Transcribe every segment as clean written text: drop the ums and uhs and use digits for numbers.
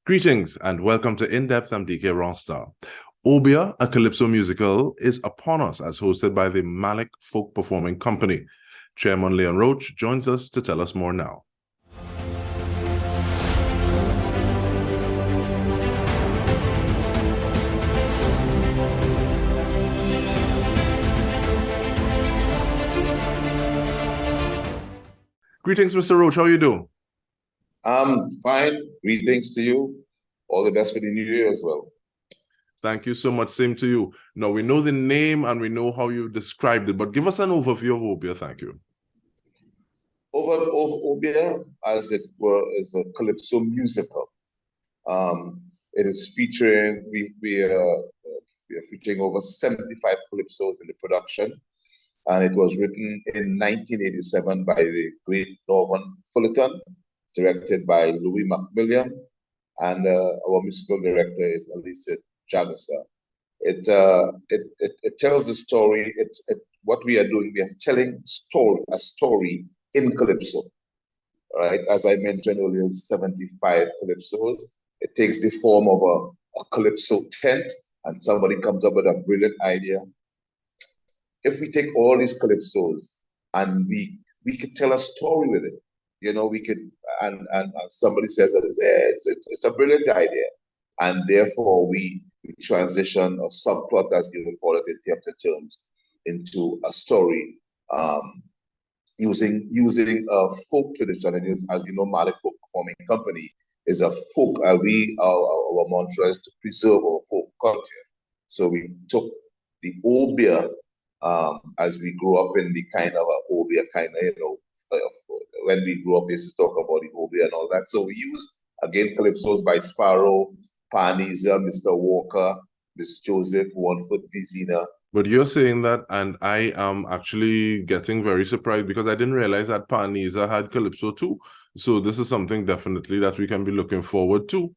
Greetings and welcome to In-Depth. I'm Dike Rostant. Obeah, a Calypso Musical, is upon us as hosted by the Malick Folk Performing Company. Chairman Roach joins us to tell us more now. Greetings, Mr. Roach. How are you doing? I'm fine. Greetings to you. All the best for the new year as well. Thank you so much. Same to you. Now, we know the name and we know how you described it, but give us an overview of Obeah. Thank you. Obeah, as it were, is a Calypso musical. It is featuring, we are featuring over 75 Calypsos in the production. And it was written in 1987 by the great Norman Fullerton, directed by Louis Macmillan, and our musical director is Alicia Jagasa. It tells the story. What we are doing. We are telling a story in Calypso, right? As I mentioned earlier, 75 Calypsos. It takes the form of a Calypso tent, and somebody comes up with a brilliant idea. If we take all these Calypsos and we could tell a story with it, you know, we could, and somebody says that it's a brilliant idea, and therefore we transition a subplot, as you would call it in theater terms, into a story, using a folk tradition. And as you know, Malick Folk Performing Company is a folk. Our mantra is to preserve our folk culture. So we took the Obeah, as we grew up in the kind of Obeah kind of, when we grew up, we used to talk about the Obeah and all that. So we used, again, Calypsos by Barrow, Parnesa, Mr. Walker, Miss Joseph, Wanford, Vizina. But you're saying that, and I am actually getting very surprised because I didn't realize that Parnesa had Calypso too. So this is something definitely that we can be looking forward to.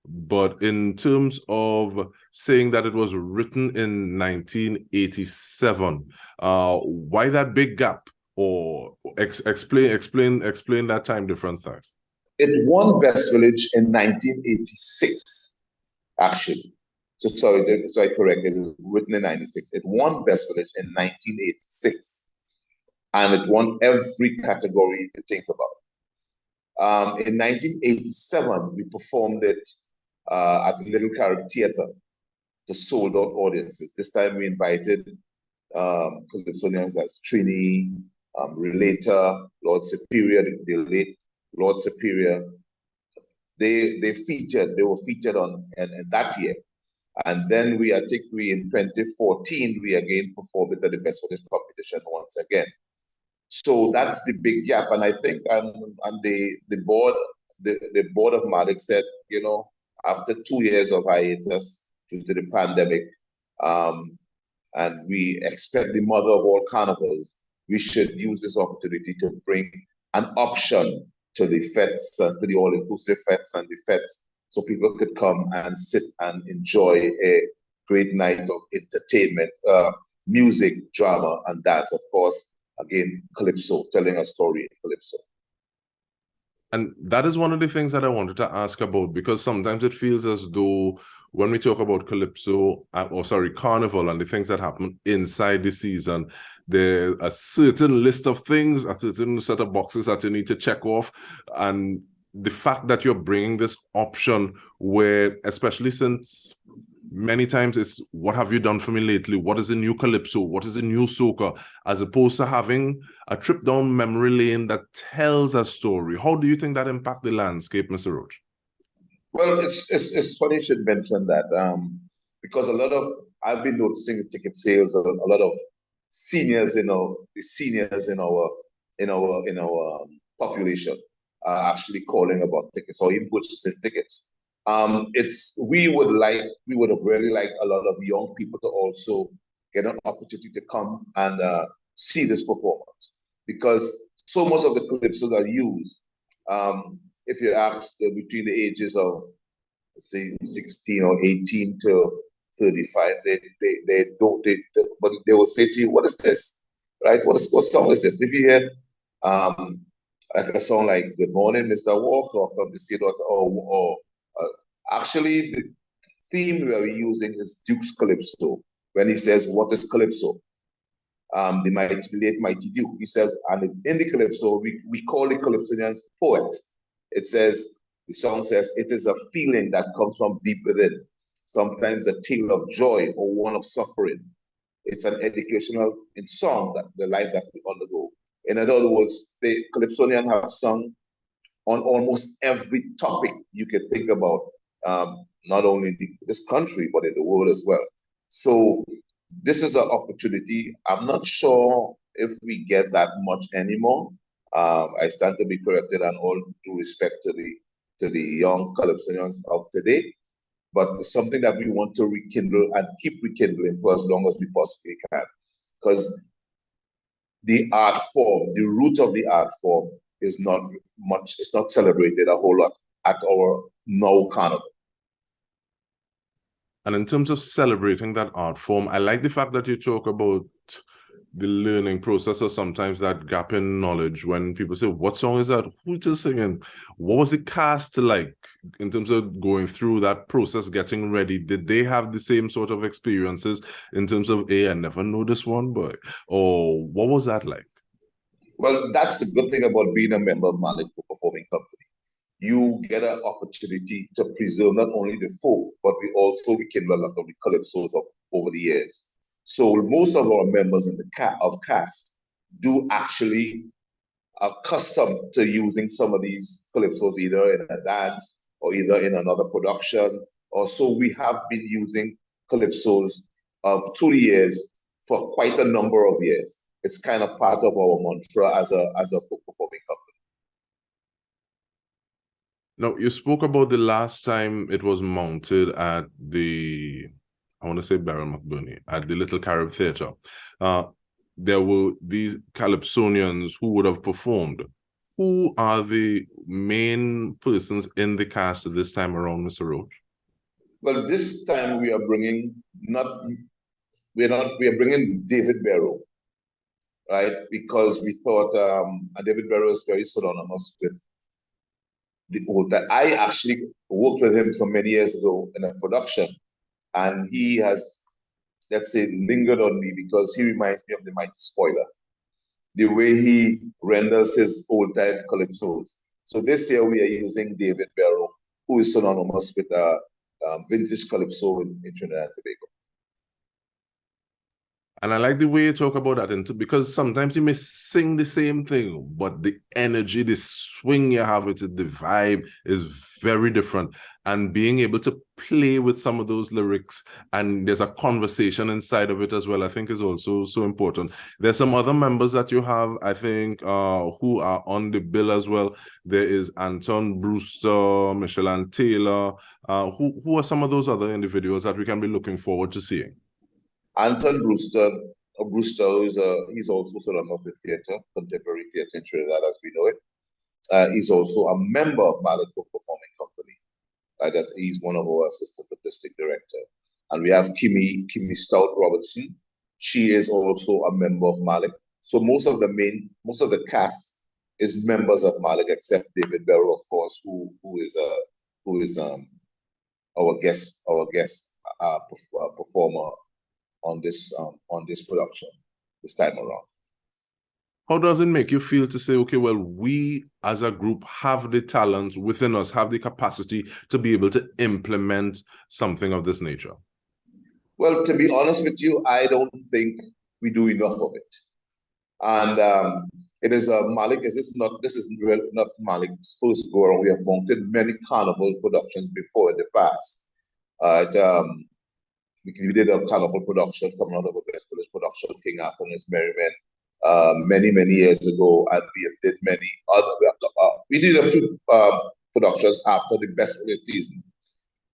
But in terms of saying that it was written in 1987, why that big gap? Or explain that time difference, thanks. It won Best Village in 1986, actually. So I correct it. It was written in 96. It won Best Village in 1986, and it won every category you could think about. In 1987, we performed it at the Little Carrick Theatre to sold-out audiences. This time we invited Calypsonians as Trini, Relator, Lord Superior, the late Lord Superior. They were featured on in that year. And then I think in 2014, we again performed it at the Best Village competition once again. So that's the big gap. And I think the board of Malick said, you know, after 2 years of hiatus due to the pandemic, and we expect the mother of all carnivals, we should use this opportunity to bring an option to the fetes, to the all-inclusive fetes and the fetes, so people could come and sit and enjoy a great night of entertainment, music, drama, and dance. Of course, again, Calypso, telling a story in Calypso. And that is one of the things that I wanted to ask about, because sometimes it feels as though when we talk about Calypso, Carnival, and the things that happen inside the season, there's a certain list of things, a certain set of boxes that you need to check off. And the fact that you're bringing this option where, especially since many times it's what have you done for me lately? What is the new Calypso? What is the new soca? As opposed to having a trip down memory lane that tells a story. How do you think that impact the landscape, Mr. Roach? Well, it's funny you should mention that, because I've been noticing the ticket sales, a lot of seniors, the seniors in our population are actually calling about tickets or even purchasing tickets. We would have really liked a lot of young people to also get an opportunity to come and see this performance, because so much of the Calypsos are used. If you ask between the ages of, let's say, 16 or 18 to 35, but they will say to you, "What is this? Right? What song is this?" If you hear like a song like "Good Morning, Mr. Walker," or "Come to See," or Actually, the theme we are using is Duke's Calypso. When he says, "What is Calypso?" The late mighty Duke, he says, and in the Calypso, we call the Calypsonians poet. It says, the song says, "It is a feeling that comes from deep within, sometimes a tale of joy or one of suffering. It's an educational in song that the life that we undergo." In other words, the Calypsonians have sung on almost every topic you can think about, not only in this country, but in the world as well. So this is an opportunity. I'm not sure if we get that much anymore. I stand to be corrected, and all due respect to the young Calypsonians of today. But it's something that we want to rekindle and keep rekindling for as long as we possibly can. Because the art form, the root of the art form is not much, it's not celebrated a whole lot at our now Carnival. And in terms of celebrating that art form, I like the fact that you talk about the learning process, or sometimes that gap in knowledge when people say, "What song is that? Who's just singing?" What was the cast like in terms of going through that process, getting ready? Did they have the same sort of experiences in terms of, "Hey, I never know this one, boy," or what was that like? Well, that's the good thing about being a member of Malick Performing Company. You get an opportunity to preserve not only the folk, but we rekindle a lot of the calypsos over the years. So most of our members in the cast do actually accustomed to using some of these calypsos either in a dance or either in another production. Or so we have been using calypsos through the years for quite a number of years. It's kind of part of our mantra as a folk performing company. Now, you spoke about the last time it was mounted at the, I want to say Barrow, at the Little Carib Theatre. There were these Calypsonians who would have performed. Who are the main persons in the cast this time around, Mr. Roach? Well, this time we are bringing we are bringing David Barrow, right? Because we thought David Barrow is very synonymous with the old time. I actually worked with him for many years ago in a production, and he has, let's say, lingered on me because he reminds me of the Mighty Spoiler, the way he renders his old time calypsos. So this year we are using David Barrow, who is synonymous with vintage calypso in Trinidad and Tobago. And I like the way you talk about that, because sometimes you may sing the same thing, but the energy, the swing you have with it, the vibe is very different. And being able to play with some of those lyrics, and there's a conversation inside of it as well, I think is also so important. There's some other members that you have, I think, who are on the bill as well. There is Anton Brewster, Michelle Ann Taylor. Who are some of those other individuals that we can be looking forward to seeing? Anton Brewster he's also synonymous with theater, contemporary theater in Trinidad as we know it. He's also a member of Malick Performing Company. That he's one of our assistant artistic director. And we have Kimmy Stout Robertson. She is also a member of Malick. So most of the cast is members of Malick, except David Barrow, of course, who is our guest performer on this production this time around. How does it make you feel to say, okay, well, we as a group have the talent within us, have the capacity to be able to implement something of this nature? Well, to be honest with you, I don't think we do enough of it. And it is Malick. This is not Malick's first go around. We have mounted many Carnival productions before in the past. We did a Carnival production coming out of a Best Village production, King Arthur and His Merry Men, many years ago, and we did many other. We did a few productions after the Best Village season.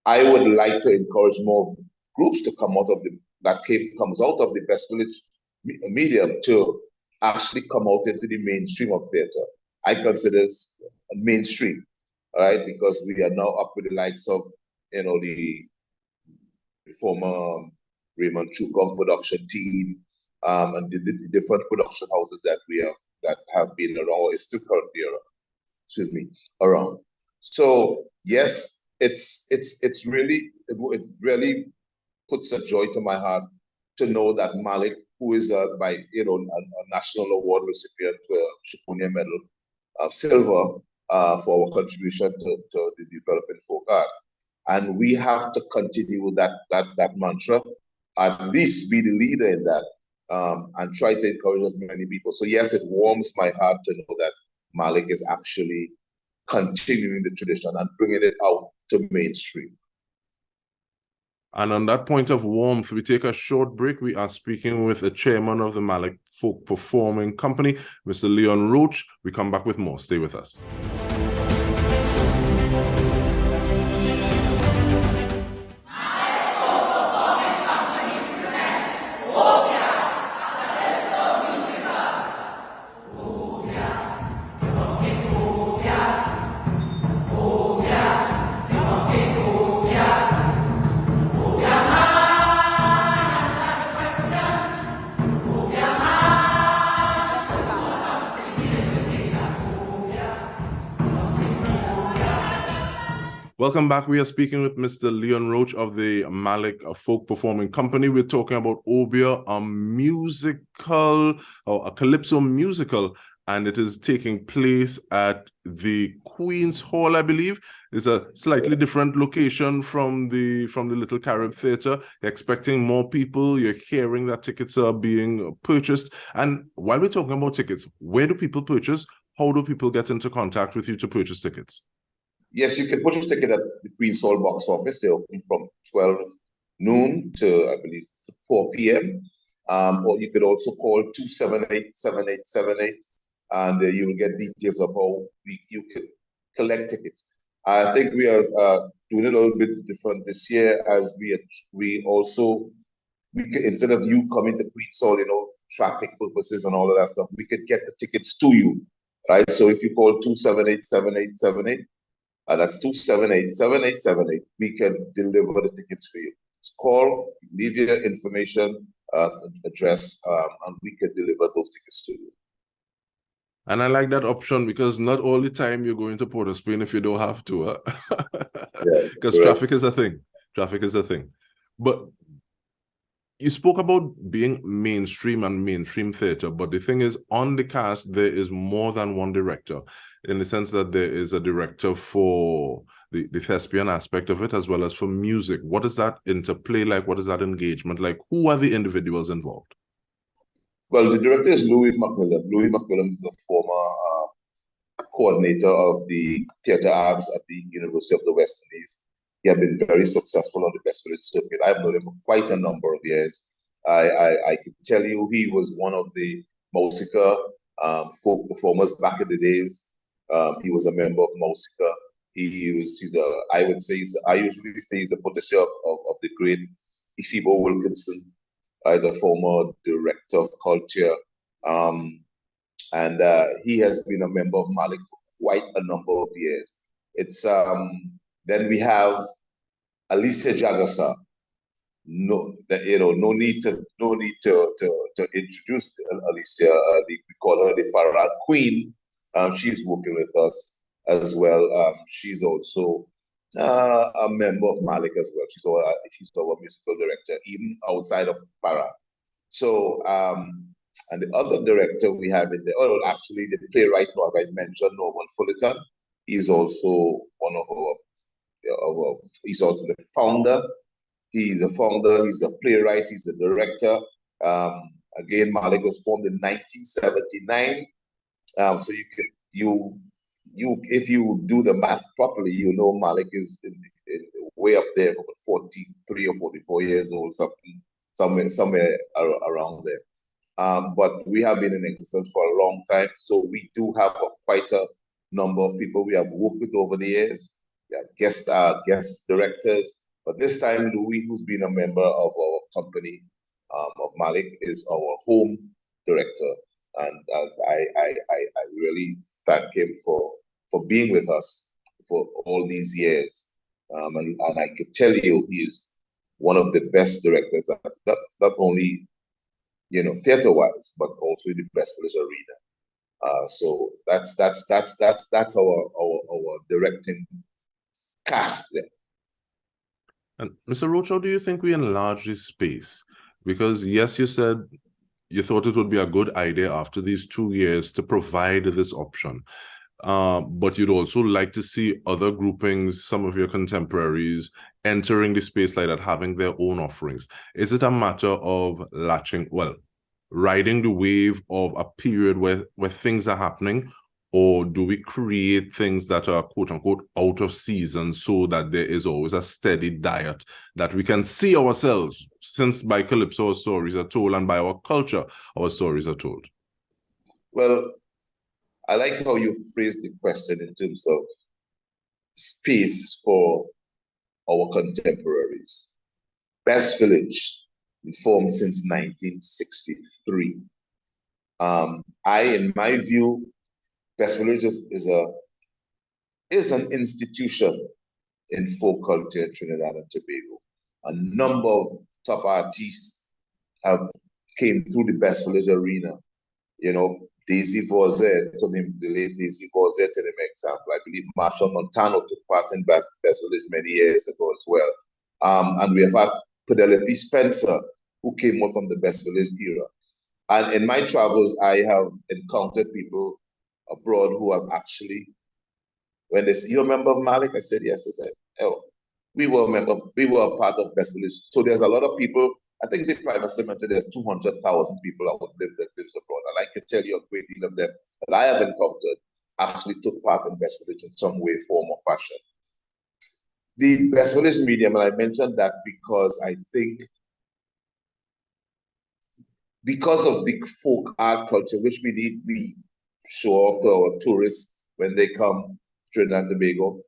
I would like to encourage more groups to come out of comes out of the Best Village medium to actually come out into the mainstream of theater. I consider it mainstream, right? Because we are now up with the likes of the former Raymond Chukong production team, and the different production houses that have been around or is still currently around. So yes, it's really it really puts a joy to my heart to know that Malick, who is a national award recipient, Shukunia Medal of Silver, for our contribution to the developing folk art, and we have to continue with that mantra, at least be the leader in that, and try to encourage as many people. So yes, it warms my heart to know that Malick is actually continuing the tradition and bringing it out to mainstream. And on that point of warmth, we take a short break. We are speaking with the chairman of the Malick Folk Performing Company, Mr. Leon Roach. We come back with more. Stay with us. Welcome back. We are speaking with Mr. Leon Roach of the Malick Folk Performing Company. We're talking about Obeah, a musical, or a Calypso musical, and it is taking place at the Queen's Hall, I believe. It's a slightly different location from the Little Carib Theatre. You're expecting more people. You're hearing that tickets are being purchased. And while we're talking about tickets, where do people purchase? How do people get into contact with you to purchase tickets? Yes, you can purchase ticket at the Queen's Hall box office. They're open from 12 noon to, I believe, 4 p.m. Or you could also call 278-7878, and you will get details of how you could collect tickets. I think we are doing a little bit different this year, as we could, instead of you coming to Queen's Hall, traffic purposes and all of that stuff, we could get the tickets to you, right? So if you call 278-7878, that's 278-7878. We can deliver the tickets for you. Just call, leave your information, address, and we can deliver those tickets to you. And I like that option, because not all the time you're going to Port of Spain if you don't have to. Because traffic is a thing. Traffic is a thing. But you spoke about being mainstream and mainstream theatre, but the thing is, on the cast, there is more than one director, in the sense that there is a director for the thespian aspect of it, as well as for music. What is that interplay like? What is that engagement like? Who are the individuals involved? Well, the director is Louis McMillan. Louis McMillan is the former coordinator of the theatre arts at the University of the West Indies. He had been very successful on the West Village circuit. I've known him for quite a number of years. I can tell you he was one of the Musica folk performers back in the days. He was a member of Musica. I usually say he's a protege of the great Ifibo Wilkinson, the former director of culture. And he has been a member of Malick for quite a number of years. Then we have Alicia Jagasa. No need to introduce Alicia. We call her the Para Queen. She's working with us as well. She's also a member of Malick as well. She's our musical director, even outside of Para. So, and the other director we have in there, actually the playwright, as I mentioned, Norman Fullerton. He's also one of he's also the founder. He's the founder, he's the playwright, he's the director. Again, Malick was formed in 1979. So if you do the math properly, Malick is way up there for 43 or 44 years old, somewhere around there. But we have been in existence for a long time, so we do have quite a number of people we have worked with over the years. We have guest directors, but this time Louis, who's been a member of our company, of Malick, is our home director, and I really thank him for being with us for all these years, and I can tell you he is one of the best directors, not only theater-wise, but also in the West Village arena. So that's our directing cast there. And Mr. Roach, how do you think we enlarge this space? Because yes, you said you thought it would be a good idea after these 2 years to provide this option. But you'd also like to see other groupings, some of your contemporaries, entering the space like that, having their own offerings. Is it a matter of riding the wave of a period where things are happening, or do we create things that are quote unquote out of season so that there is always a steady diet that we can see ourselves, since by Calypso our stories are told and by our culture our stories are told? Well, I like how you phrased the question in terms of space for our contemporaries. Best Village, formed since 1963. In my view, Best Village is an institution in folk culture in Trinidad and Tobago. A number of top artists have came through the Best Village arena. You know, Daisy Vorzet, to name the late Daisy Vorzet, to name example. I believe Marshall Montano took part in Best Village many years ago as well. And we have had Penelope Spencer, who came out from the Best Village era. And in my travels, I have encountered people abroad who have actually, when they say, "You remember Malick?" I said, "Yes." I said, "Oh, we were a part of Best Village." So there's a lot of people. I think the private cemetery, there's 200,000 people that lives abroad. And I can tell you a great deal of them that I have encountered actually took part in Best Village in some way, form, or fashion. The Best Village medium, and I mentioned that because I think because of the folk art culture, which we show off to our tourists when they come to Trinidad and Tobago,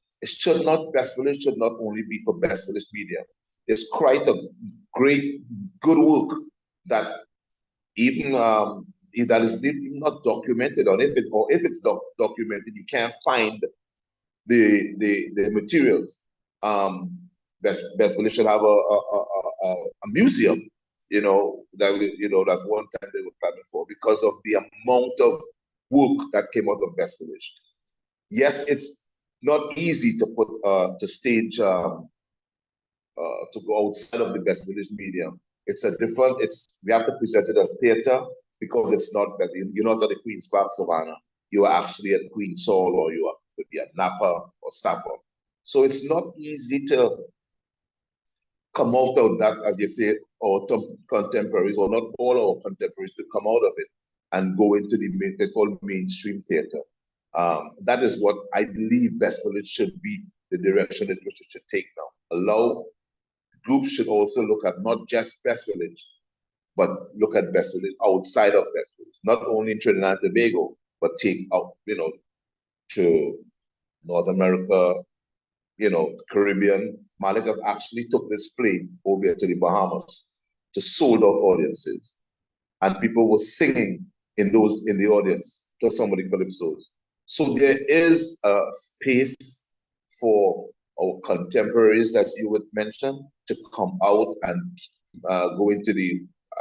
Best Village should not only be for Best Village media. There's quite a great, good work that even that is not documented, or if it's documented, you can't find the materials. Best Village should have a museum, that one time they were planning for, because of the amount of work that came out of Best Village. Yes, it's not easy to put to stage to go outside of the Best Village medium. We have to present it as theater, because it's not that you're not at the Queen's Park Savannah. You are actually at Queen's Hall, or you could be at Napa or Saffron. So it's not easy to come out of that, as you say, our contemporaries, or not all our contemporaries, to come out of it and go into it's called mainstream theater. That is what I believe Best Village should be, the direction in which it should take now. Allow groups should also look at not just Best Village, but look at Best Village outside of Best Village, not only in Trinidad and Tobago, but take out, to North America, Caribbean. Malick have actually took this play over to the Bahamas to sold out audiences, and people were singing in the audience to some of the calypsos. So there is a space for our contemporaries, as you would mention, to come out and go into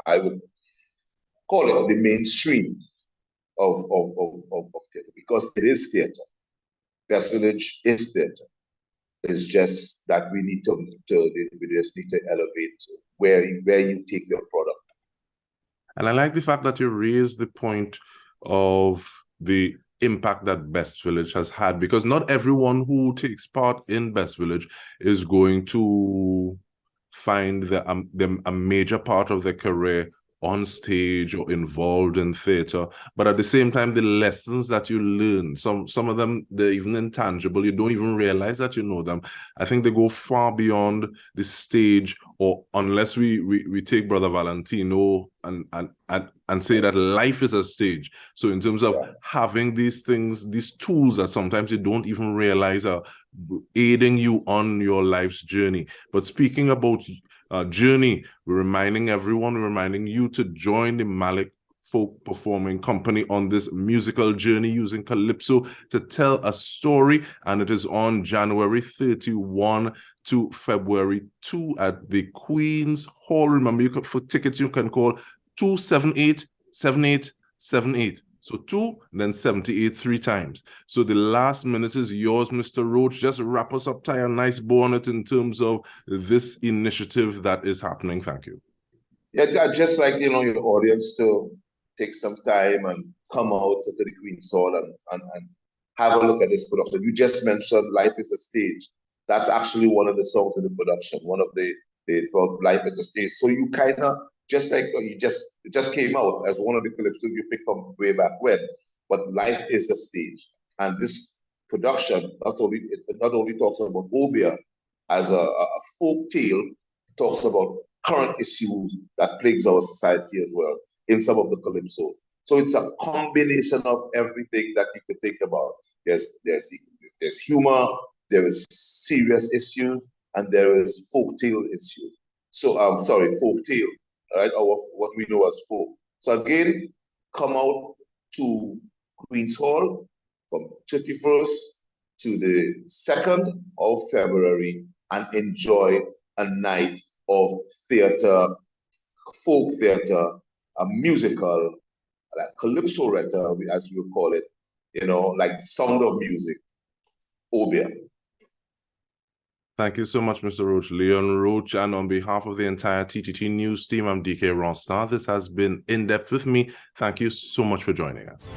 I would call it the mainstream of theater, because it is theater. Best Village is theater. It's just that we just need to elevate where you take your product. And I like the fact that you raised the point of the impact that Best Village has had, because not everyone who takes part in Best Village is going to find them a major part of their career on stage or involved in theater. But at the same time, the lessons that you learn, some of them, they're even intangible. You don't even realize that you know them. I think they go far beyond the stage, or unless we take Brother Valentino and say that life is a stage. So in terms of having these things, these tools that sometimes you don't even realize are aiding you on your life's journey. But speaking about journey, we're reminding you to join the Malick Folk Performing Company on this musical journey using Calypso to tell a story, and it is on January 31 to February 2 at the Queen's Hall. Remember, for tickets you can call 278-7878. So 2, then 78 3 times. So the last minute is yours, Mr. Roach. Just wrap us up, tie a nice bow on it in terms of this initiative that is happening. Thank you. Yeah, just like, your audience to take some time and come out to the Queen's Hall and have a look at this production. You just mentioned Life is a Stage. That's actually one of the songs in the production, one of the 12 Life is a Stage. So you kind of, just like it just came out as one of the calypsos you picked from way back when, but Life is a Stage. And this production not only talks about Obeah as a folk tale, it talks about current issues that plagues our society as well in some of the calypsos. So it's a combination of everything that you could think about. There's humor, there is serious issues, and there is folktale issues. So folktale, right? Or what we know as folk. So again, come out to Queen's Hall from 31st to the 2nd of February and enjoy a night of theater, folk theater, a musical, like calypso-retta, as we would call it, like Sound of Music, Obeah. Thank you so much, Mr. Roach. Leon Roach, and on behalf of the entire TTT News team, I'm Dike Rostant. This has been In Depth with me. Thank you so much for joining us.